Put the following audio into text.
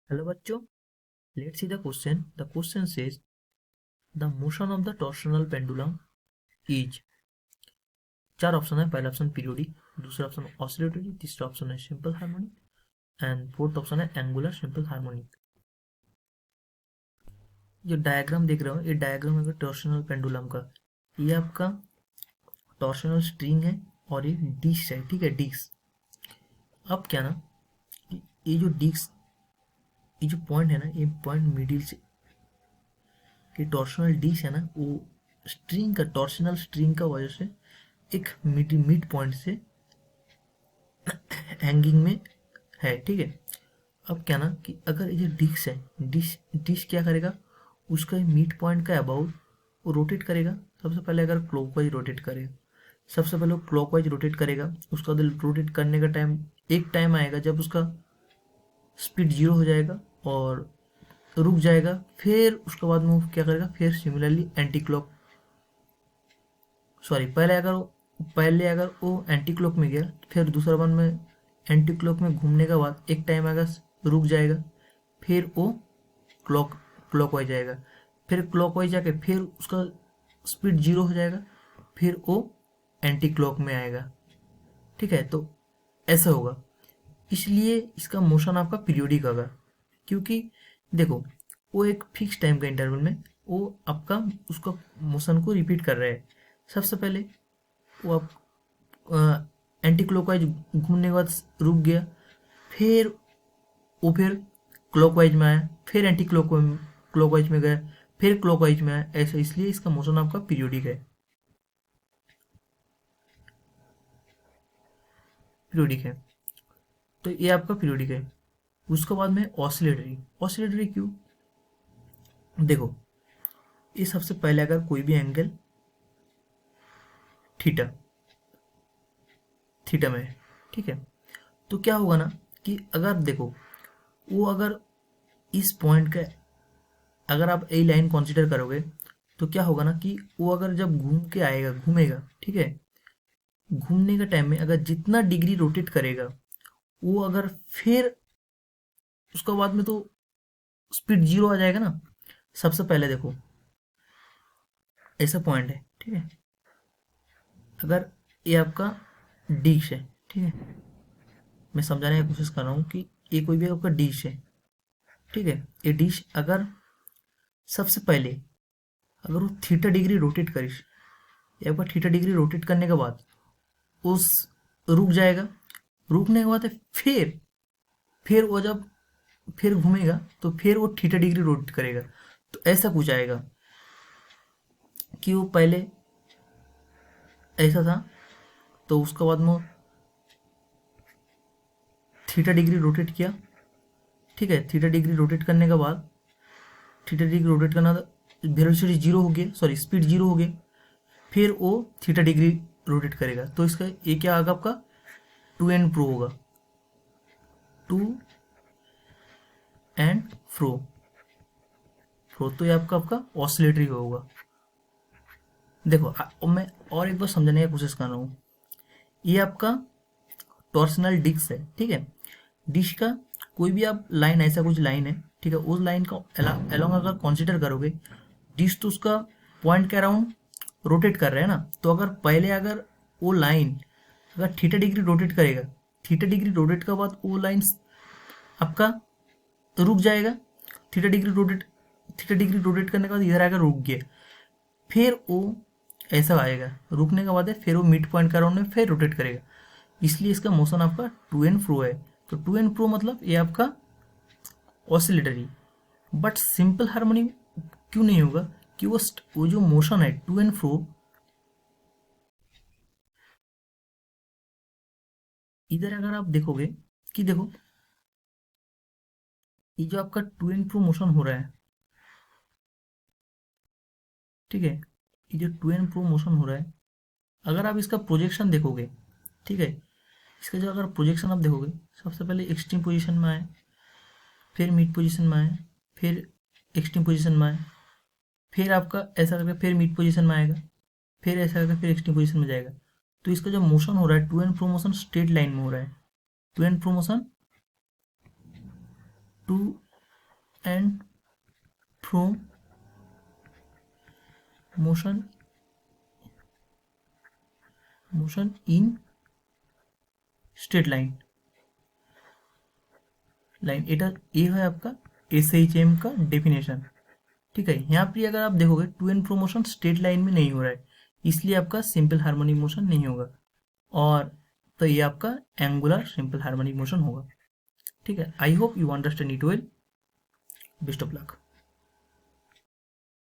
Hello बच्चों, let's see the question. The question says the motion of the torsional pendulum is. चार option है. पहला option periodic, दूसरा option oscillatory, तीसरा option है simple harmonic and fourth option है angular simple harmonic. जो diagram देख रहे हो, ये डायग्राम है टॉर्शनल पेंडुलम का. ये आपका टॉर्शनल स्ट्रिंग है और ये डिस्क है. ठीक है, डिस्क. अब क्या ना, ये जो डिस्क, ये जो पॉइंट है ना, ये पॉइंट मिडिल से, कि टॉर्शनल डिस्क है ना, वो स्ट्रिंग का, टॉर्शनल स्ट्रिंग का वजह से एक मिड पॉइंट से हैंगिंग में है. ठीक है. अब क्या ना कि अगर ये डिस्क है, डिस्क क्या करेगा, उसका मिड पॉइंट का अबाउट वो रोटेट करेगा. सबसे पहले अगर क्लॉकवाइज रोटेट करेगा, सबसे पहले वो क्लॉकवाइज रोटेट करेगा. उसका रोटेट करने का टाइम, एक टाइम आएगा जब उसका स्पीड जीरो हो जाएगा और रुक जाएगा. फिर उसके बाद में वो क्या करेगा, फिर सिमिलरली एंटी क्लॉक, सॉरी, पहले अगर वो एंटी क्लॉक में गया, फिर दूसरा बार में एंटी क्लॉक में घूमने के बाद एक टाइम आएगा, रुक जाएगा, फिर वो क्लॉकवाइज जाएगा, फिर क्लॉकवाइज जाके फिर उसका स्पीड जीरो हो जाएगा, फिर वो एंटी क्लॉक में आएगा. ठीक है, तो ऐसा होगा. इसलिए इसका मोशन आपका पीरियोडिक होगा, क्योंकि देखो, वो एक फिक्स टाइम का इंटरवल में वो आपका उसका मोशन को रिपीट कर रहा है. सबसे पहले वो आप एंटी क्लॉकवाइज घूमने के बाद रुक गया, फिर वो फिर क्लॉकवाइज में आया, फिर एंटी क्लॉकवाइज में गया, फिर क्लॉकवाइज में आया. ऐसा इसलिए इसका मोशन आपका पीरियोडिक है. पीरियोडिक है, तो ये आपका पीरियोडिक है. उसके बाद में ऑसिलेटरी. ऑसिलेटरी क्यों? देखो, ये सबसे पहले अगर कोई भी एंगल थीटा थीटा में है, ठीक है, तो क्या होगा ना कि अगर देखो, वो अगर इस पॉइंट का, अगर आप ए लाइन कंसीडर करोगे, तो क्या होगा ना कि वो अगर जब घूम के आएगा, घूमेगा, ठीक है, घूमने के टाइम में अगर जितना डिग्री रोटेट करेगा, वो अगर फिर उसके बाद में तो स्पीड जीरो आ जाएगा ना. सबसे पहले देखो, ऐसा पॉइंट है, ठीक है, अगर ये आपका डिश है, ठीक है, मैं समझाने की कोशिश कर रहा हूँ कि ये कोई भी आपका डिश है, ठीक है, ये डिश अगर सबसे पहले अगर वो थीटा डिग्री रोटेट करिस, ये आपका थीटा डिग्री रोटेट करने के बाद उस रुक जाएगा. रुकने के बाद फिर वो जब फिर घूमेगा, तो फिर वो थीटा डिग्री रोटेट करेगा. तो ऐसा कुछ आएगा कि वो पहले ऐसा था, तो उसके बाद में थीटा डिग्री रोटेट किया, ठीक है, थीटा डिग्री रोटेट करने के बाद, थीटा डिग्री रोटेट करना, वेलोसिटी जीरो हो गया, सॉरी, स्पीड जीरो हो गया, फिर वो थीटा डिग्री रोटेट करेगा. तो इसका ये क्या आएगा आपका, टू एंड प्रो होगा, टू एंड फ्रो. तो ये आपका ऑसिलेटरी होगा. देखो, मैं और एक बार समझाने की कोशिश कर रहा हूँ. ये आपका टॉर्सनल डिस्क है, ठीक है. डिस्क का कोई भी आप लाइन, ऐसा कुछ लाइन है, ठीक है, उस लाइन का अलोंग अगर कंसीडर करोगे, डिस्क तो उसका पॉइंट के अराउंड रोटेट कर रहे हैं ना. तो अगर पहले अगर वो लाइन अगर थीटा डिग्री रोटेट करेगा, थीटा डिग्री रोटेट के बाद वो लाइन आपका रुक जाएगा. Theta degree rotate theta degree rotate करने के बाद इधर आकर रुक गया, फिर वो ऐसा आएगा, रुकने के बाद है, फिर वो मिड पॉइंट का राउंड में फिर रोटेट करेगा. इसलिए इसका मोशन आपका टू एंड फ्रो है. तो टू एंड फ्रो मतलब ये आपका ऑसिलेटरी. बट सिंपल हार्मोनी क्यों नहीं होगा, कि वो जो मोशन है टू एंड फ्रो, इधर अगर आप देखोगे कि देखो, ये जो आपका टू एंड फ्रो मोशन हो रहा है, ठीक है, ये जो टू एंड फ्रो मोशन हो रहा है, अगर आप इसका प्रोजेक्शन देखोगे, ठीक है, इसका जो अगर प्रोजेक्शन आप देखोगे, सबसे पहले एक्सट्रीम पोजीशन में आए, फिर मिड पोजीशन में आए, फिर एक्सट्रीम पोजीशन में आए, फिर आपका ऐसा करके फिर मिड पोजीशन में आएगा, फिर ऐसा करके फिर एक्सट्रीम पोजीशन में जाएगा. तो इसका जो मोशन हो रहा है to and fro motion straight line में हो रहा है. To and fro motion to and fro motion in straight line এটা ये है आपका SHM का डेफिनेशन। ठीक है, यहाँ पे अगर आप देखोगे to and fro motion straight line में नहीं हो रहा है, इसलिए आपका सिंपल हार्मोनिक मोशन नहीं होगा, और तो ये आपका एंगुलर सिंपल हार्मोनिक मोशन होगा। ठीक है, I hope you understand it well. Best of luck.